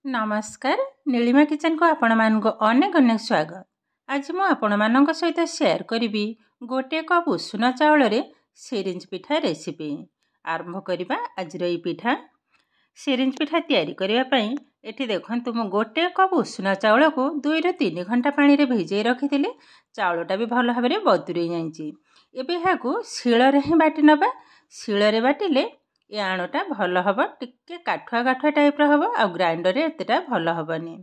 नमस्कार नीलिमा किचन को आपण मानक अनेक अनेक स्वागत। आज मु आपण मानक सहित शेयर करी गोटे कप उषुना चाउल रे सिरिंज पिठा रेसिपी आरंभ करबा। आज रही पिठा सिरिंज पिठा तैयारी करबा पई एठी देखंतु मु गोटे कप उषुना चाउल को 2 ରୁ 3 घंटा पानी रे भिजै रखिथिले। चाउलटा भी भल भाबरे बतुरै जाईची। एबे हाकू शिळ रे ही बाटी नबा। शिळ रे बाटिले ये आणटा भल हम टिके काठुआ काठुआ टाइप हम आ ग्राइंडर एतेटा भल हेनी।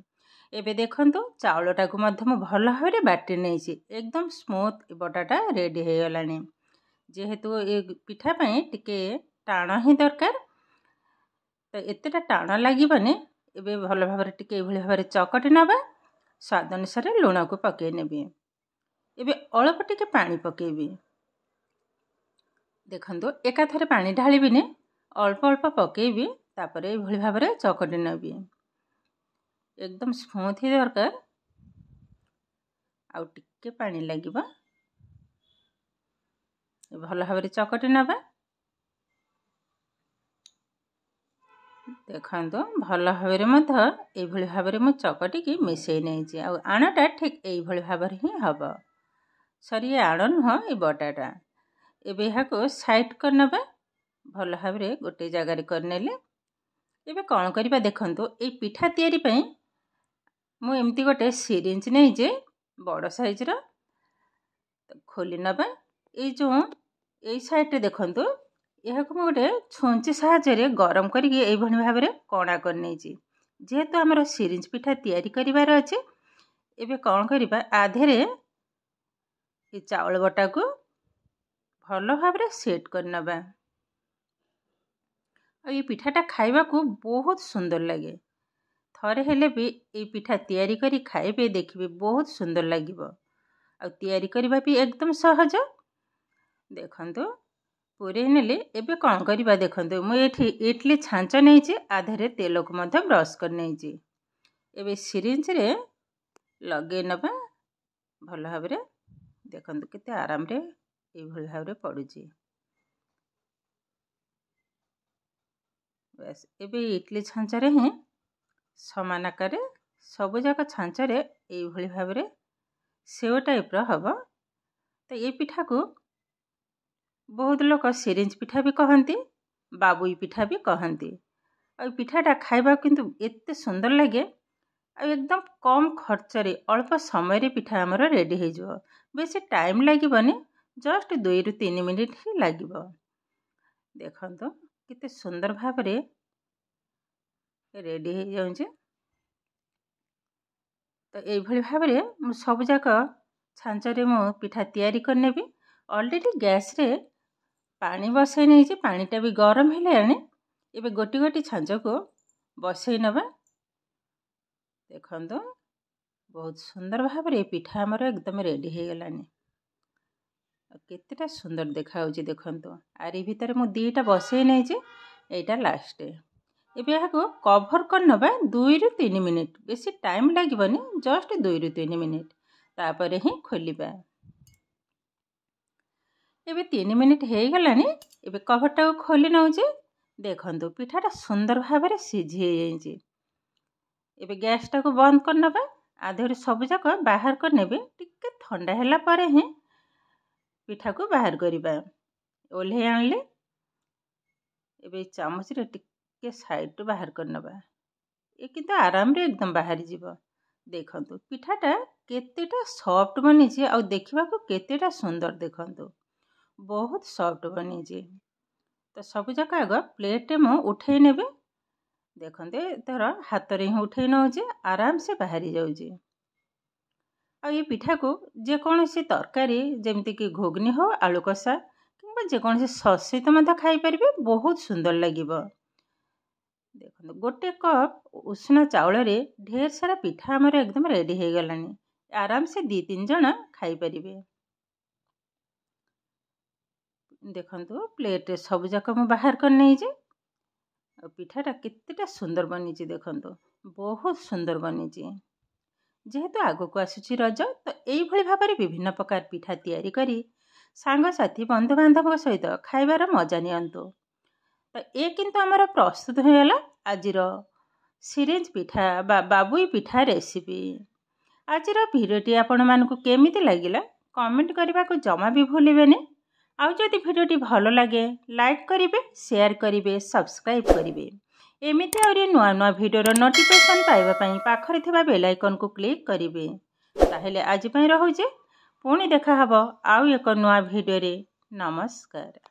एबे देखंतु चाउलटा को मध्य मु भल भाबरे बाटी नेछि। एकदम स्मूथ बटाटा रेडी हो गलानी। जेहेतु ए पिठा पई टिके टाण ही दरकार तो एतेटा टाण लागिबने। एबे भल भाबरे टिके एभली भाबरे चकटी नबा। स्वाद अनुसार लूण को पके नेबी। एबे अल्प टिके पानी पकेबी। देखंतु एका थरे पानी ढालिबिने अल्प अल्प पकेबी। तापर एभली भाबरे चकटी नेबी। एकदम स्मूथ ही दरकार आउ टिके पानी लागिबा। भल भाबरे चकटी नबा। देखंतु भल भाबरे मध्य एभली भाबरे मु चकटी की मिसै नेछि। आउ आणटा ठीक एभली भाबरे ही हबो। सरी आण नुह ए बटाटा। एबे हाको साइड करनबा। भल भाबरे गोटे जगह रे करनेले। एबे कोन करिबा देखंतु ए पिठा तयारी पई मु एमती गोटे सिरिंज नै जे बड़ साइज रो खोली नबा। ए जो ए साइड रे देखंतु एहाको मु गोटे छुंची साहाय्य रे गरम करिके ए भनी भाबरे कोणा कर नै छी। जेहेतु हमर सिरिंज पिठा तयारी करिवार अछि। एबे कोन करिबा आधे रे ए चावल बटा को भल भाबरे सेट कर नबा। ये पिठाटा खाइबा को बहुत सुंदर लगे। थरे हेले भी ये पिठा तैयारी करी खाइबे देखिबे बहुत सुंदर लागिबो। आ तैयारी करबा भी एकदम सहज। देखंतु पूरे नेले। एबे कोन करिबा देखंतु मु एठी इडली छांच नै छी। आधे रे तेल को मध्य ब्रश कर नै छी। एबे सिरिंज रे लगे नबा। भल भाबरे देखंतु केते आराम रे ए भल भाबरे पडुची। बस एबे इडली छांचरे ही समान आकार सब जाक छांचरे ए भली भाबरे सेव टाइप रो हबो। तो ये पिठा को बहुत लोग सिरिंज पिठा भी कहंती बाबुई पिठा भी कहंती। आ पिठाटा खाइबा किंतु एते सुंदर लगे। आ एकदम कम खर्च रे अल्प समय रे पिठा हमर रेडी हो जो। बेसी टाइम लागिबनी। जस्ट 2 ରୁ 3 मिनिट ही लागिबो। देखंतु किते सुंदर भाबरे रेडी हो जाउचे। तो ए भली भाबरे मु सब जाक छांचरे मु पिठा तैयारी करनेबी। ऑलरेडी गैस रे पानी बसै नै छी। पानीटा भी गरम हेले आने। एबे गोटी गोटी छांच को बसै नबा। देखंतु बहुत सुंदर भाबरे पिठा हमर एकदम रेडी हो गलानी। केतेटा सुंदर देखा होची देखंतु। आरी भीतर मु दीटा बसै नै छी। एटा लास्ट एबे हाको कवर कर नबा 2 ରୁ 3 मिनिट। बेसी टाइम लागिबनी। जस्ट 2 ରୁ 3 मिनिट। तापरे ही खोलिबा। एबे 3 मिनिट हे गलानी। एबे कवरटा को खोली नउची। देखंतु पिठाटा सुंदर भाबरे सिझी जाईची। एबे गैस टा को बंद कर नबा। आधे सब जाक बाहर कर नेबे। टिके ठंडा हैला परे ही पिठा को बाहर करिबा। ओल्हे आनले एबे चामच रे टिके साइड तो बाहर कर नबा। ए किंतु आराम रे एकदम बाहर जीवो। देखंतु पिठाटा केतेटा सॉफ्ट बनी छी। आ देखिबा को केतेटा सुंदर देखंतु बहुत सॉफ्ट बनी छी। तो सब जाक आग प्लेट मु उठै नेबे। देखंते तोर हाथ रे ही उठै नउची। आराम से बाहरी जाउची। आ ये पिठा को जे कोनोसी तरकारी जेमति कि घुगनी हो आलू कसा किंबा जे कोनोसी सॉस सहित मध खाई परिबे बहुत सुंदर लागिबो। देखंतु गोटे कप उषुना चाउल रे ढेर सारा पिठा हमर एकदम रेडी हो गलानी। आराम से 2-3 जण खाई परिबे। देखंतु प्लेट रे सब जाक मु बाहर कर नै जे। आ पिठाटा केतेटा सुंदर बनी छी देखंतु बहुत सुंदर बनी छी। जेहेतु आगो को आसुची रज तो एई भली भाबरे विभिन्न प्रकार पिठा तैयारी करी सांग साथी बंधु बांधव सहित खाइबार मजा नियंतु। तो ए किंतु हमर प्रस्तुत हो गला आजिर ସିରିଞ୍ଜ ପିଠା ବା ବାବୁଇ ପିଠା ରେସିପି। ଆଜିର ଭିଡ଼ିଓଟି ଆପଣମାନଙ୍କୁ କେମିତି ଲାଗିଲା କମେଣ୍ଟ କରିବାକୁ ଜମା ବି ଭୁଲିବେନି। ଆଉ ଯଦି ଭିଡ଼ିଓଟି ଭଲ ଲାଗେ ଲାଇକ୍ କରିବେ, ସେୟାର କରିବେ, ସବସ୍କ୍ରାଇବ୍ କରିବେ। ଏମିତି ଆହୁରି ନୂଆ ନୂଆ ଭିଡ଼ିଓର ନୋଟିଫିକେସନ୍ ପାଇବା ପାଇଁ ପାଖରେ ଥିବା ବେଲ୍ ଆଇକନ୍କୁ କ୍ଲିକ୍ କରିବେ। ତାହେଲେ ଆଜି ପାଇଁ ରହୁଛି, ପୁଣି ଦେଖା ହେବ ଆଉ ଏକ ନୂଆ ଭିଡ଼ିଓରେ। ନମସ୍କାର।